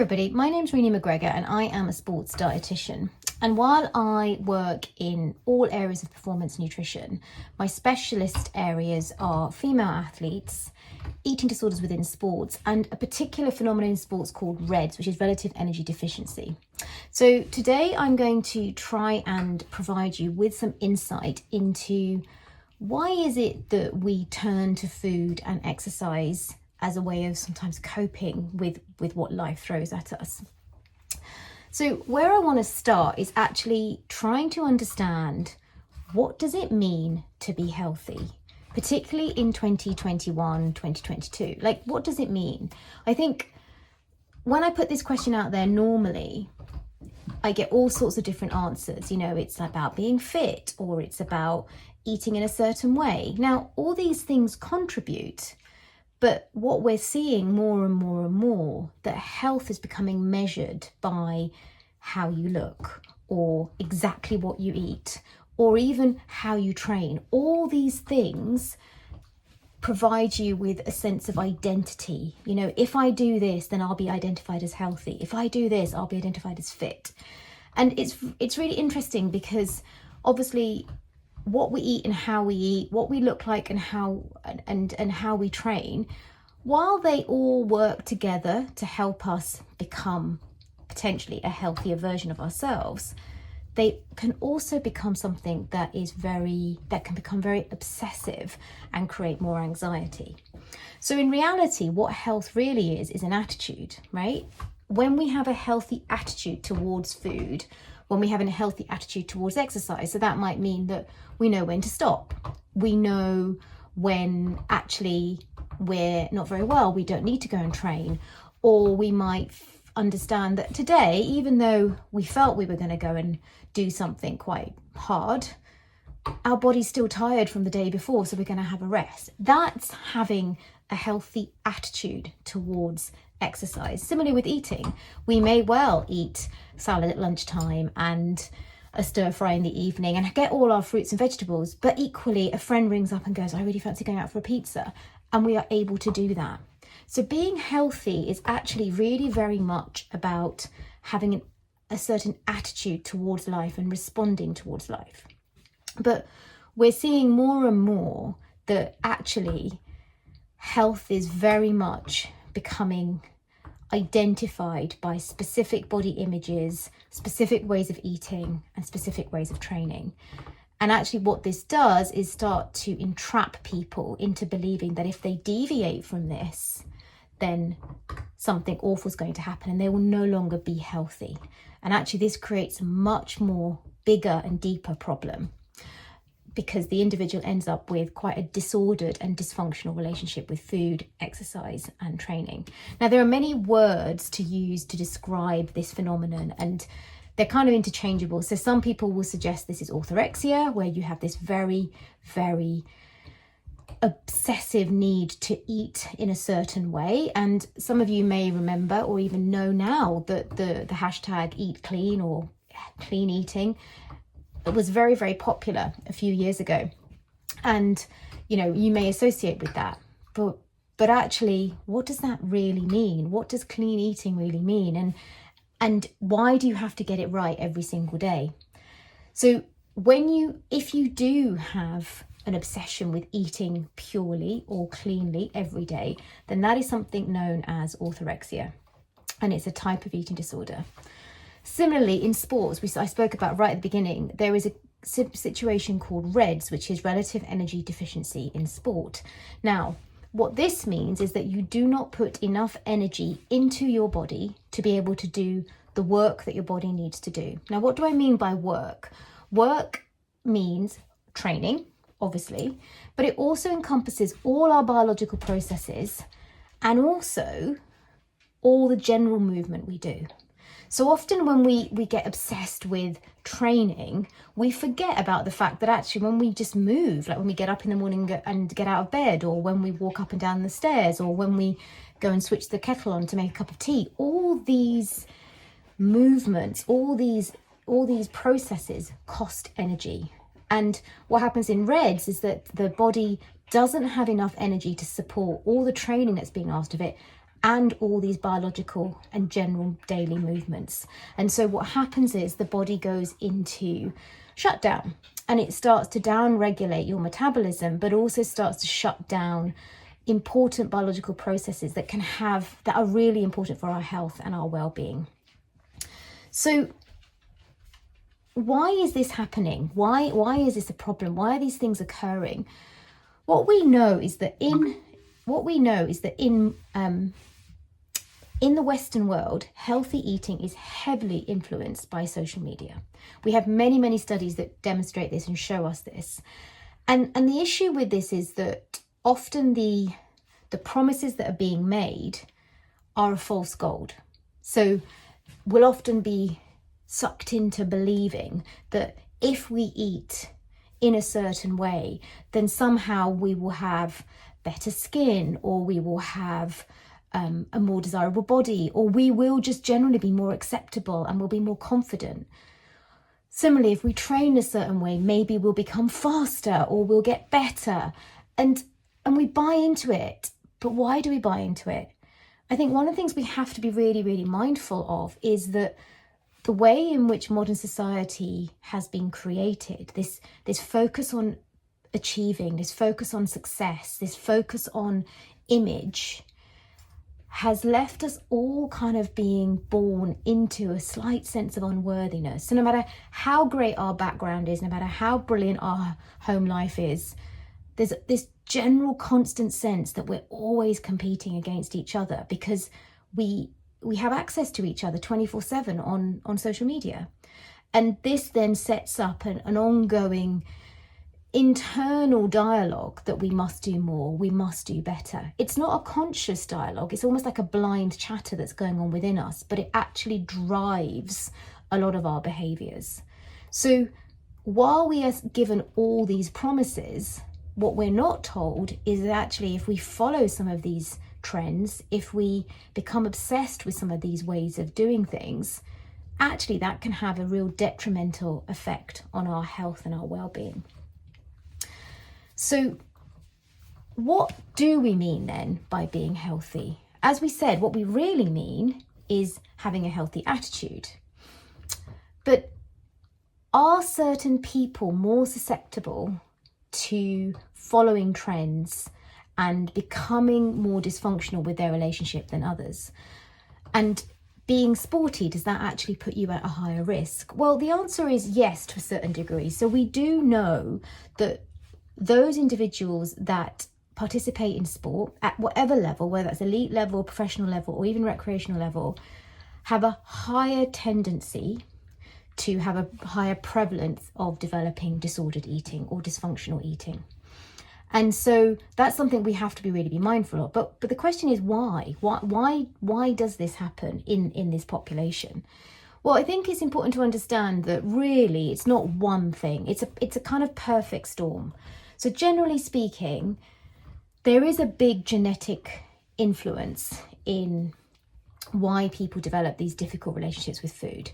everybody, my name's Renee McGreggor and I am a sports dietitian. And while I work in all areas of performance nutrition, my specialist areas are female athletes, eating disorders within sports, and a particular phenomenon in sports called REDS, which is relative energy deficiency. So today I'm going to try and provide you with some insight into why is it that we turn to food and exercise as a way of sometimes coping with what life throws at us. So where I want to start is actually trying to understand, what does it mean to be healthy, particularly in 2021, 2022? Like, what does it mean? I think when I put this question out there, normally I get all sorts of different answers. You know, it's about being fit, or it's about eating in a certain way. Now, all these things contribute, but what we're seeing more and more and more, that health is becoming measured by how you look, or exactly what you eat, or even how you train. All these things provide you with a sense of identity. You know, if I do this, then I'll be identified as healthy. If I do this, I'll be identified as fit. And it's really interesting because obviously what we eat and how we eat, what we look like and how we train, while they all work together to help us become potentially a healthier version of ourselves, they can also become something that can become very obsessive and create more anxiety. So in reality, what health really is an attitude, right? When we have a healthy attitude towards food, when we have a healthy attitude towards exercise, so that might mean that we know when to stop. We know when actually we're not very well, we don't need to go and train. Or we might understand that today, even though we felt we were going to go and do something quite hard, our body's still tired from the day before, so we're going to have a rest. That's having a healthy attitude towards exercise. Similarly with eating, we may well eat salad at lunchtime and a stir fry in the evening and get all our fruits and vegetables, but equally a friend rings up and goes, I really fancy going out for a pizza, and we are able to do that. So being healthy is actually really very much about having a certain attitude towards life and responding towards life. But we're seeing more and more that actually health is very much becoming identified by specific body images, specific ways of eating, and specific ways of training. And actually what this does is start to entrap people into believing that if they deviate from this, then something awful is going to happen and they will no longer be healthy. And actually this creates a much more bigger and deeper problem, because the individual ends up with quite a disordered and dysfunctional relationship with food, exercise, and training. Now, there are many words to use to describe this phenomenon, and they're kind of interchangeable. So some people will suggest this is orthorexia, where you have this very, very obsessive need to eat in a certain way. And some of you may remember or even know now that the hashtag eat clean or clean eating, it was very, very popular a few years ago. And, you know, you may associate with that. But actually, what does that really mean? What does clean eating really mean? And why do you have to get it right every single day? So if you do have an obsession with eating purely or cleanly every day, then that is something known as orthorexia. And it's a type of eating disorder. Similarly, in sports, I spoke about right at the beginning, there is a situation called REDS, which is relative energy deficiency in sport. Now, what this means is that you do not put enough energy into your body to be able to do the work that your body needs to do. Now, what do I mean by work? Work means training, obviously, but it also encompasses all our biological processes and also all the general movement we do. So often when we get obsessed with training, we forget about the fact that actually when we just move, like when we get up in the morning and get out of bed, or when we walk up and down the stairs, or when we go and switch the kettle on to make a cup of tea, all these movements, all these processes cost energy. And what happens in REDS is that the body doesn't have enough energy to support all the training that's being asked of it and all these biological and general daily movements. And so what happens is the body goes into shutdown, and it starts to down-regulate your metabolism, but also starts to shut down important biological processes that are really important for our health and our well-being. So why is this happening? Why is this a problem? Why are these things occurring? What we know is that in the Western world, healthy eating is heavily influenced by social media. We have many, many studies that demonstrate this and show us this. And the issue with this is that often the promises that are being made are a false gold. So we'll often be sucked into believing that if we eat in a certain way, then somehow we will have better skin, or we will have a more desirable body, or we will just generally be more acceptable and we'll be more confident. Similarly, if we train a certain way, maybe we'll become faster or we'll get better. And we buy into it. But why do we buy into it? I think one of the things we have to be really, really mindful of is that the way in which modern society has been created, this focus on achieving, this focus on success, this focus on image, has left us all kind of being born into a slight sense of unworthiness. So no matter how great our background is, no matter how brilliant our home life is, there's this general constant sense that we're always competing against each other, because we have access to each other 24/7 on social media. And this then sets up an ongoing internal dialogue that we must do more, we must do better. It's not a conscious dialogue, it's almost like a blind chatter that's going on within us, but it actually drives a lot of our behaviours. So while we are given all these promises, what we're not told is that actually if we follow some of these trends, if we become obsessed with some of these ways of doing things, actually that can have a real detrimental effect on our health and our well-being. So what do we mean then by being healthy? As we said, what we really mean is having a healthy attitude. But are certain people more susceptible to following trends and becoming more dysfunctional with their relationship than others? And being sporty, does that actually put you at a higher risk? Well, the answer is yes, to a certain degree. So we do know that those individuals that participate in sport at whatever level, whether that's elite level, professional level, or even recreational level, have a higher tendency to have a higher prevalence of developing disordered eating or dysfunctional eating. And so that's something we have to be mindful of. But the question is why? Why does this happen in this population? Well, I think it's important to understand that really it's not one thing. It's a kind of perfect storm. So generally speaking, there is a big genetic influence in why people develop these difficult relationships with food.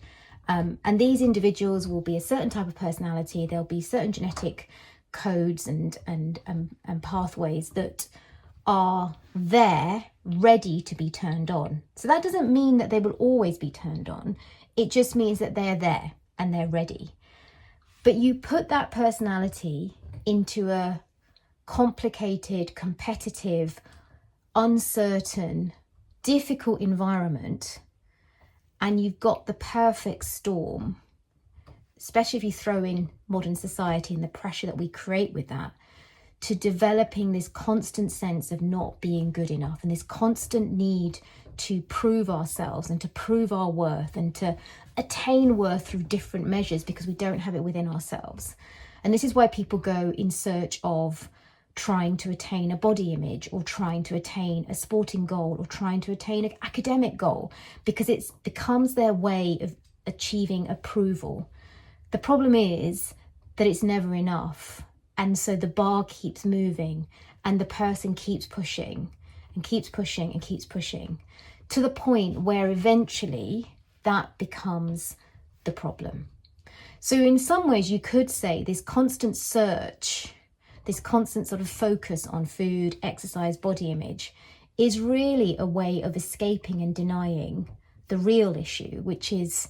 And these individuals will be a certain type of personality. There'll be certain genetic codes and pathways that are there ready to be turned on. So that doesn't mean that they will always be turned on. It just means that they're there and they're ready. But you put that personality into a complicated, competitive, uncertain, difficult environment, and you've got the perfect storm, especially if you throw in modern society and the pressure that we create with that, to developing this constant sense of not being good enough and this constant need to prove ourselves and to prove our worth and to attain worth through different measures because we don't have it within ourselves. And this is why people go in search of trying to attain a body image or trying to attain a sporting goal or trying to attain an academic goal, because it becomes their way of achieving approval. The problem is that it's never enough. And so the bar keeps moving and the person keeps pushing and keeps pushing and keeps pushing to the point where eventually that becomes the problem. So in some ways you could say this constant search, this constant sort of focus on food, exercise, body image is really a way of escaping and denying the real issue, which is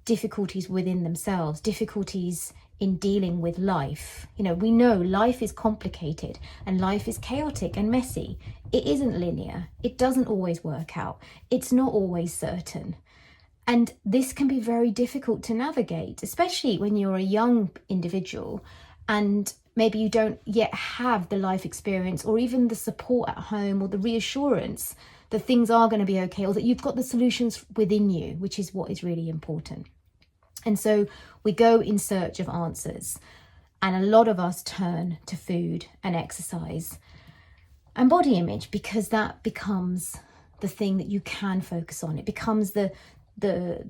difficulties within themselves, difficulties in dealing with life. You know, we know life is complicated and life is chaotic and messy. It isn't linear. It doesn't always work out. It's not always certain. And this can be very difficult to navigate, especially when you're a young individual and maybe you don't yet have the life experience or even the support at home or the reassurance that things are going to be okay, or that you've got the solutions within you, which is what is really important. And so we go in search of answers, and a lot of us turn to food and exercise and body image, because that becomes the thing that you can focus on. It becomes the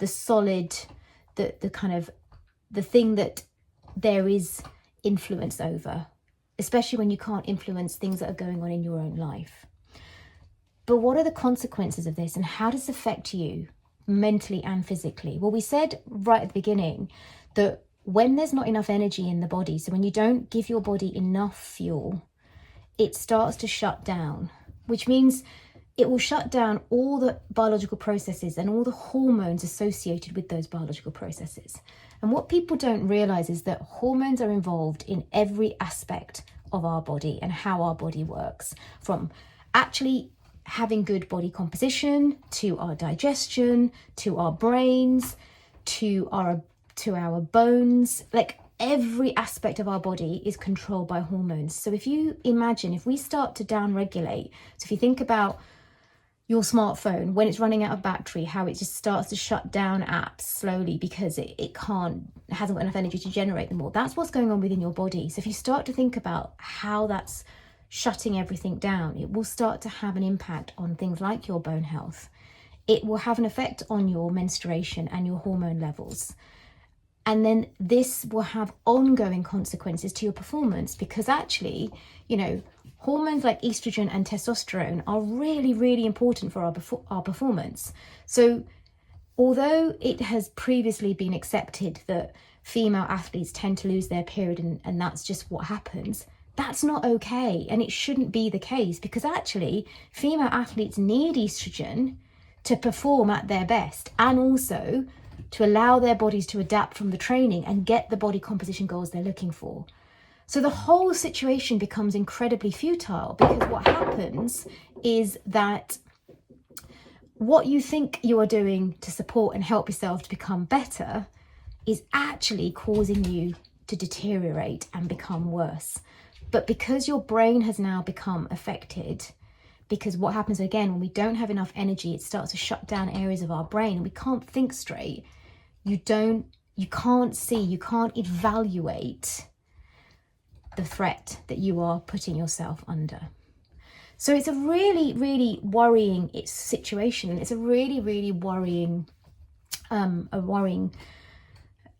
solid, the kind of the thing that there is influence over, especially when you can't influence things that are going on in your own life. But what are the consequences of this, and how does it affect you mentally and physically? Well, we said right at the beginning that when there's not enough energy in the body, so when you don't give your body enough fuel, it starts to shut down, which means it will shut down all the biological processes and all the hormones associated with those biological processes. And what people don't realize is that hormones are involved in every aspect of our body and how our body works, from actually having good body composition, to our digestion, to our brains, to our bones. Like, every aspect of our body is controlled by hormones. So if you imagine, if we start to downregulate, so if you think about your smartphone, when it's running out of battery, how it just starts to shut down apps slowly because it hasn't got enough energy to generate them all. That's what's going on within your body. So if you start to think about how that's shutting everything down, it will start to have an impact on things like your bone health. It will have an effect on your menstruation and your hormone levels. And then this will have ongoing consequences to your performance, because actually, you know, hormones like estrogen and testosterone are really, really important for our performance. So although it has previously been accepted that female athletes tend to lose their period and that's just what happens, that's not okay. And it shouldn't be the case, because actually female athletes need estrogen to perform at their best, and also to allow their bodies to adapt from the training and get the body composition goals they're looking for. So the whole situation becomes incredibly futile, because what happens is that what you think you are doing to support and help yourself to become better is actually causing you to deteriorate and become worse. But because your brain has now become affected, because what happens again, when we don't have enough energy, it starts to shut down areas of our brain and we can't think straight. You can't see, you can't evaluate the threat that you are putting yourself under. So it's a really, really worrying situation. It's a really, really worrying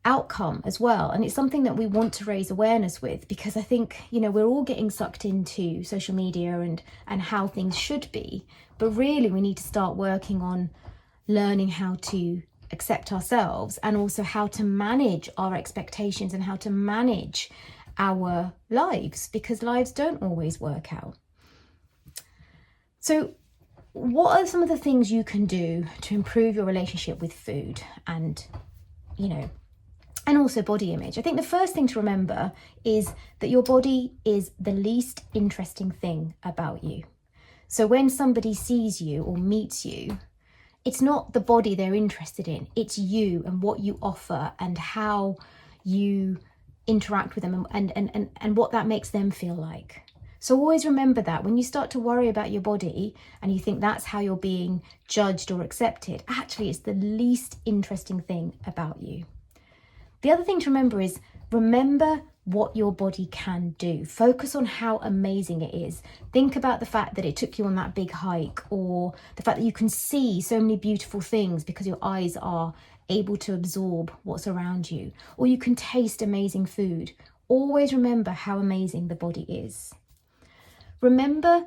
outcome as well. And it's something that we want to raise awareness with, because I think, you know, we're all getting sucked into social media and how things should be. But really, we need to start working on learning how to accept ourselves, and also how to manage our expectations and how to manage our lives, because lives don't always work out. So what are some of the things you can do to improve your relationship with food and, you know, and also body image? I think the first thing to remember is that your body is the least interesting thing about you. So when somebody sees you or meets you, it's not the body they're interested in, it's you and what you offer and how you interact with them and what that makes them feel like. So always remember that when you start to worry about your body and you think that's how you're being judged or accepted, actually it's the least interesting thing about you. The other thing to remember is, remember what your body can do. Focus on how amazing it is. Think about the fact that it took you on that big hike, or the fact that you can see so many beautiful things because your eyes are able to absorb what's around you, or you can taste amazing food. Always remember how amazing the body is. Remember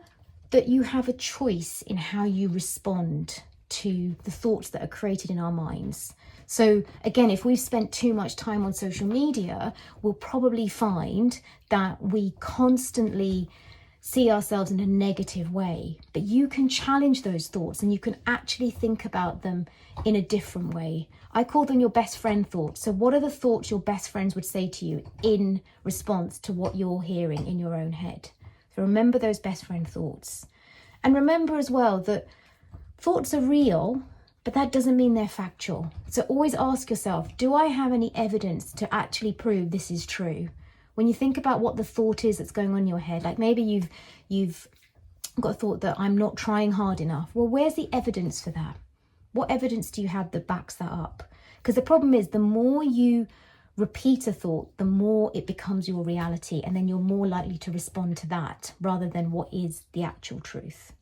that you have a choice in how you respond to the thoughts that are created in our minds. So again, if we've spent too much time on social media, we'll probably find that we constantly see ourselves in a negative way. But you can challenge those thoughts and you can actually think about them in a different way. I call them your best friend thoughts. So what are the thoughts your best friends would say to you in response to what you're hearing in your own head? So remember those best friend thoughts. And remember as well that thoughts are real, but that doesn't mean they're factual. So always ask yourself, do I have any evidence to actually prove this is true? When you think about what the thought is that's going on in your head, like maybe you've got a thought that I'm not trying hard enough. Well, where's the evidence for that? What evidence do you have that backs that up? Because the problem is the more you repeat a thought, the more it becomes your reality, and then you're more likely to respond to that rather than what is the actual truth.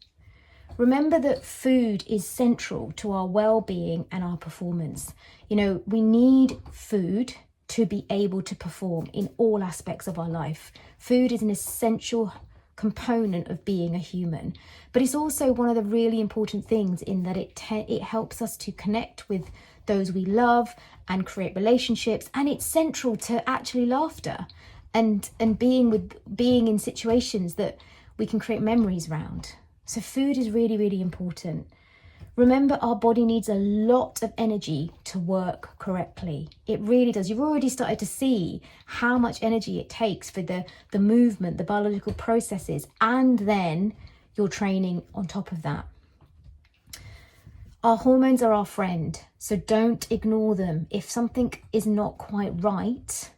Remember that food is central to our well-being and our performance. You know, we need food to be able to perform in all aspects of our life. Food is an essential component of being a human, but it's also one of the really important things in that it helps us to connect with those we love and create relationships, and it's central to actually laughter and being in situations that we can create memories around. So food is really, really important. Remember, our body needs a lot of energy to work correctly. It really does. You've already started to see how much energy it takes for the movement, the biological processes, and then your training on top of that. Our hormones are our friend, so don't ignore them. If something is not quite right,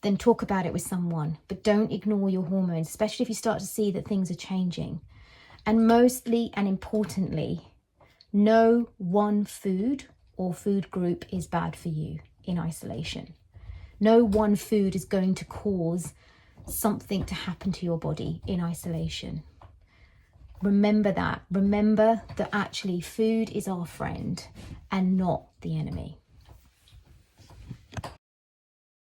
then talk about it with someone, but don't ignore your hormones, especially if you start to see that things are changing. And mostly and importantly, no one food or food group is bad for you in isolation. No one food is going to cause something to happen to your body in isolation. Remember that. Remember that actually food is our friend and not the enemy.